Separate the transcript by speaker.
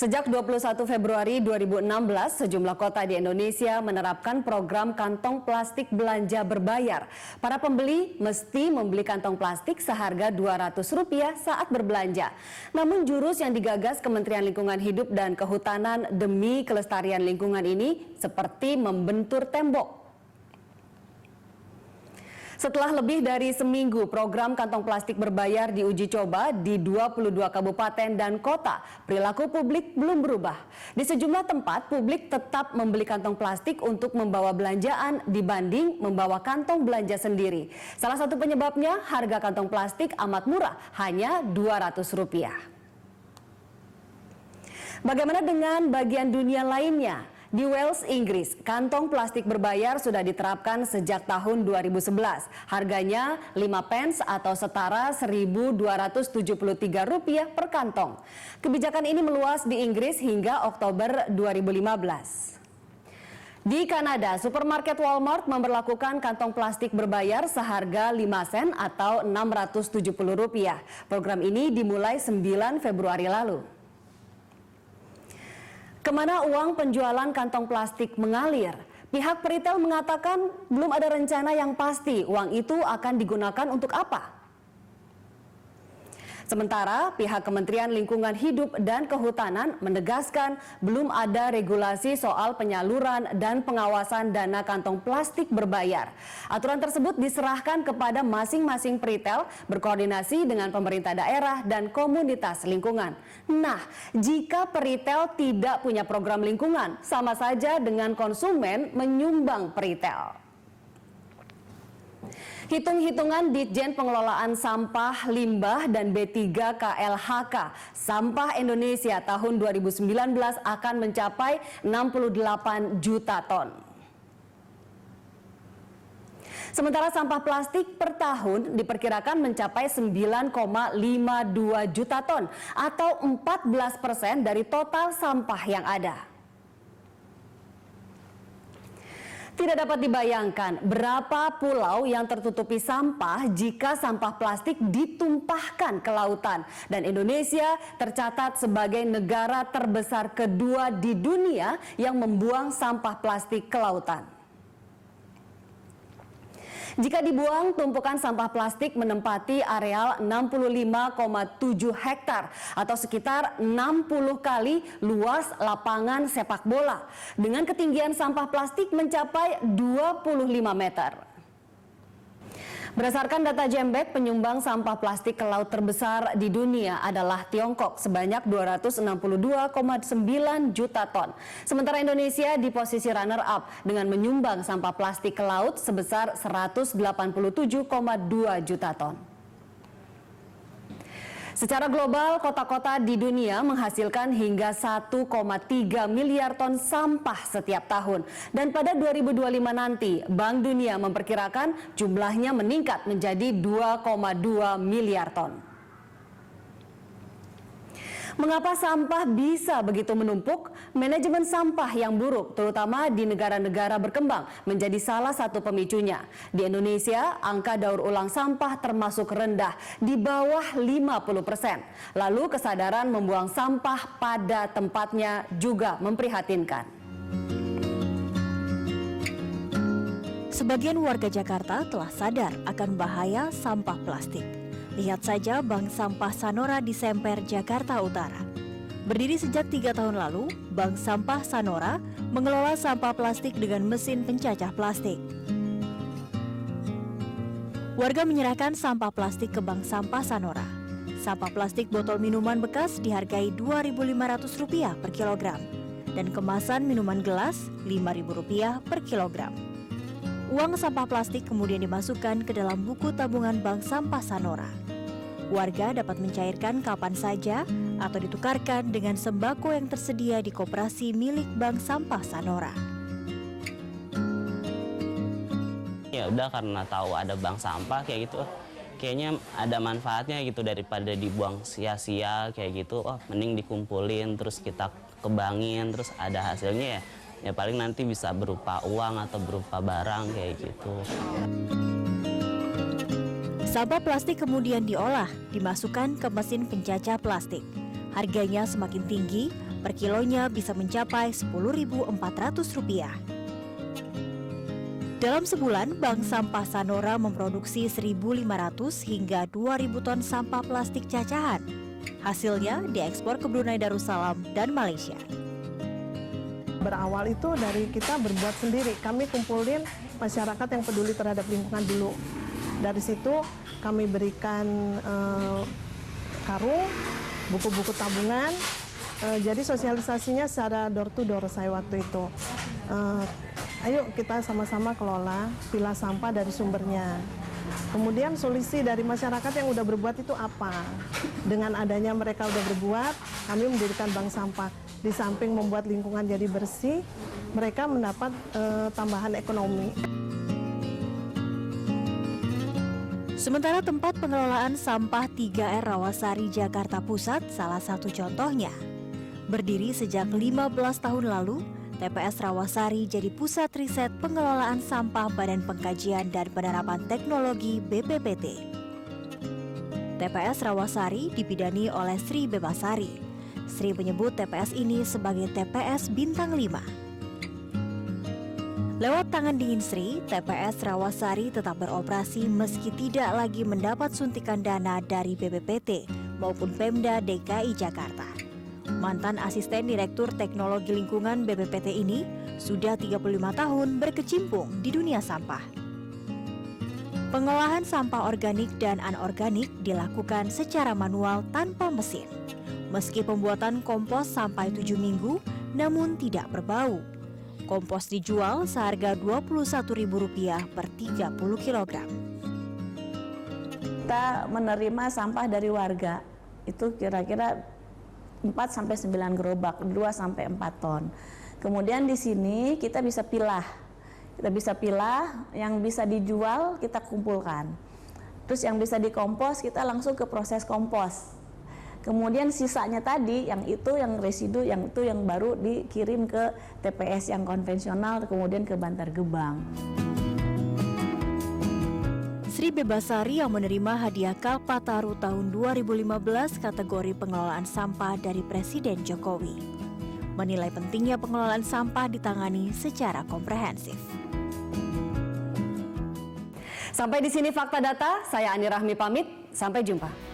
Speaker 1: Sejak 21 Februari 2016, sejumlah kota di Indonesia menerapkan program kantong plastik belanja berbayar. Para pembeli mesti membeli kantong plastik seharga Rp200 saat berbelanja. Namun jurus yang digagas Kementerian Lingkungan Hidup dan Kehutanan demi kelestarian lingkungan ini seperti membentur tembok. Setelah lebih dari seminggu program kantong plastik berbayar diuji coba di 22 kabupaten dan kota, perilaku publik belum berubah. Di sejumlah tempat, publik tetap membeli kantong plastik untuk membawa belanjaan dibanding membawa kantong belanja sendiri. Salah satu penyebabnya harga kantong plastik amat murah, hanya Rp200. Bagaimana dengan bagian dunia lainnya? Di Wales, Inggris, kantong plastik berbayar sudah diterapkan sejak tahun 2011. Harganya 5 pence atau setara Rp1.273 per kantong. Kebijakan ini meluas di Inggris hingga Oktober 2015. Di Kanada, supermarket Walmart memberlakukan kantong plastik berbayar seharga 5 sen atau Rp670. Program ini dimulai 9 Februari lalu. Kemana uang penjualan kantong plastik mengalir? Pihak peritel mengatakan belum ada rencana yang pasti uang itu akan digunakan untuk apa. Sementara pihak Kementerian Lingkungan Hidup dan Kehutanan menegaskan belum ada regulasi soal penyaluran dan pengawasan dana kantong plastik berbayar. Aturan tersebut diserahkan kepada masing-masing peritel berkoordinasi dengan pemerintah daerah dan komunitas lingkungan. Nah, jika peritel tidak punya program lingkungan, sama saja dengan konsumen menyumbang peritel. Hitung-hitungan Ditjen Pengelolaan Sampah, Limbah, dan B3 KLHK, sampah Indonesia tahun 2019 akan mencapai 68 juta ton. Sementara sampah plastik per tahun diperkirakan mencapai 9,52 juta ton atau 14% dari total sampah yang ada. Tidak dapat dibayangkan berapa pulau yang tertutupi sampah jika sampah plastik ditumpahkan ke lautan. Dan Indonesia tercatat sebagai negara terbesar kedua di dunia yang membuang sampah plastik ke lautan. Jika dibuang, tumpukan sampah plastik menempati areal 65,7 hektar atau sekitar 60 kali luas lapangan sepak bola dengan ketinggian sampah plastik mencapai 25 meter. Berdasarkan data Jembek, penyumbang sampah plastik ke laut terbesar di dunia adalah Tiongkok sebanyak 262,9 juta ton. Sementara Indonesia di posisi runner-up dengan menyumbang sampah plastik ke laut sebesar 187,2 juta ton. Secara global, kota-kota di dunia menghasilkan hingga 1,3 miliar ton sampah setiap tahun. Dan pada 2025 nanti, Bank Dunia memperkirakan jumlahnya meningkat menjadi 2,2 miliar ton. Mengapa sampah bisa begitu menumpuk? Manajemen sampah yang buruk, terutama di negara-negara berkembang, menjadi salah satu pemicunya. Di Indonesia, angka daur ulang sampah termasuk rendah, di bawah 50%. Lalu kesadaran membuang sampah pada tempatnya juga memprihatinkan.
Speaker 2: Sebagian warga Jakarta telah sadar akan bahaya sampah plastik. Lihat saja Bank Sampah Sanora di Semper, Jakarta Utara. Berdiri sejak 3 tahun lalu, Bank Sampah Sanora mengelola sampah plastik dengan mesin pencacah plastik. Warga menyerahkan sampah plastik ke Bank Sampah Sanora. Sampah plastik botol minuman bekas dihargai Rp2.500 per kilogram dan kemasan minuman gelas Rp5.000 per kilogram. Uang sampah plastik kemudian dimasukkan ke dalam buku tabungan Bank Sampah Sanora. Warga dapat mencairkan kapan saja atau ditukarkan dengan sembako yang tersedia di koperasi milik Bank Sampah Sanora.
Speaker 3: Ya udah, karena tahu ada bank sampah kayak gitu, kayaknya ada manfaatnya gitu daripada dibuang sia-sia kayak gitu. Oh, mending dikumpulin terus kita kembangin terus ada hasilnya ya. Ya paling nanti bisa berupa uang atau berupa barang kayak gitu.
Speaker 2: Sampah plastik kemudian diolah, dimasukkan ke mesin pencacah plastik. Harganya semakin tinggi Per kilonya bisa mencapai Rp10.400. Dalam sebulan, Bank Sampah Sanora memproduksi 1.500 hingga 2.000 ton sampah plastik cacahan. Hasilnya diekspor ke Brunei Darussalam dan Malaysia.
Speaker 4: Berawal itu dari kita berbuat sendiri. Kami kumpulin masyarakat yang peduli terhadap lingkungan dulu. Dari situ kami berikan karung, buku-buku tabungan. Jadi sosialisasinya secara door to door saya waktu itu. Ayo kita sama-sama kelola pilah sampah dari sumbernya. Kemudian solusi dari masyarakat yang udah berbuat itu apa? Dengan adanya mereka udah berbuat, kami mendirikan bank sampah. Di samping membuat lingkungan jadi bersih, mereka mendapat tambahan ekonomi.
Speaker 2: Sementara tempat pengelolaan sampah 3R Rawasari Jakarta Pusat salah satu contohnya. Berdiri sejak 15 tahun lalu, TPS Rawasari jadi pusat riset pengelolaan sampah Badan Pengkajian dan Penerapan Teknologi BPPT. TPS Rawasari dibidani oleh Sri Bebasari. Sri menyebut TPS ini sebagai TPS Bintang 5. Lewat tangan dingin Sri, TPS Rawasari tetap beroperasi meski tidak lagi mendapat suntikan dana dari BPPT maupun Pemda DKI Jakarta. Mantan Asisten Direktur Teknologi Lingkungan BPPT ini sudah 35 tahun berkecimpung di dunia sampah. Pengolahan sampah organik dan anorganik dilakukan secara manual tanpa mesin. Meski pembuatan kompos sampai 7 minggu, namun tidak berbau. Kompos dijual seharga Rp21.000 per 30 kg.
Speaker 5: Kita menerima sampah dari warga, itu kira-kira 4-9 gerobak, 2-4 ton. Kemudian di sini kita bisa pilah. Kita bisa pilah, yang bisa dijual kita kumpulkan. Terus yang bisa dikompos kita langsung ke proses kompos. Kemudian sisanya tadi, yang residu, yang baru dikirim ke TPS yang konvensional, kemudian ke Bantar Gebang.
Speaker 2: Sri Bebasari yang menerima hadiah Kalpataru tahun 2015 kategori pengelolaan sampah dari Presiden Jokowi, menilai pentingnya pengelolaan sampah ditangani secara komprehensif.
Speaker 1: Sampai di sini Fakta Data, saya Ani Rahmi pamit, sampai jumpa.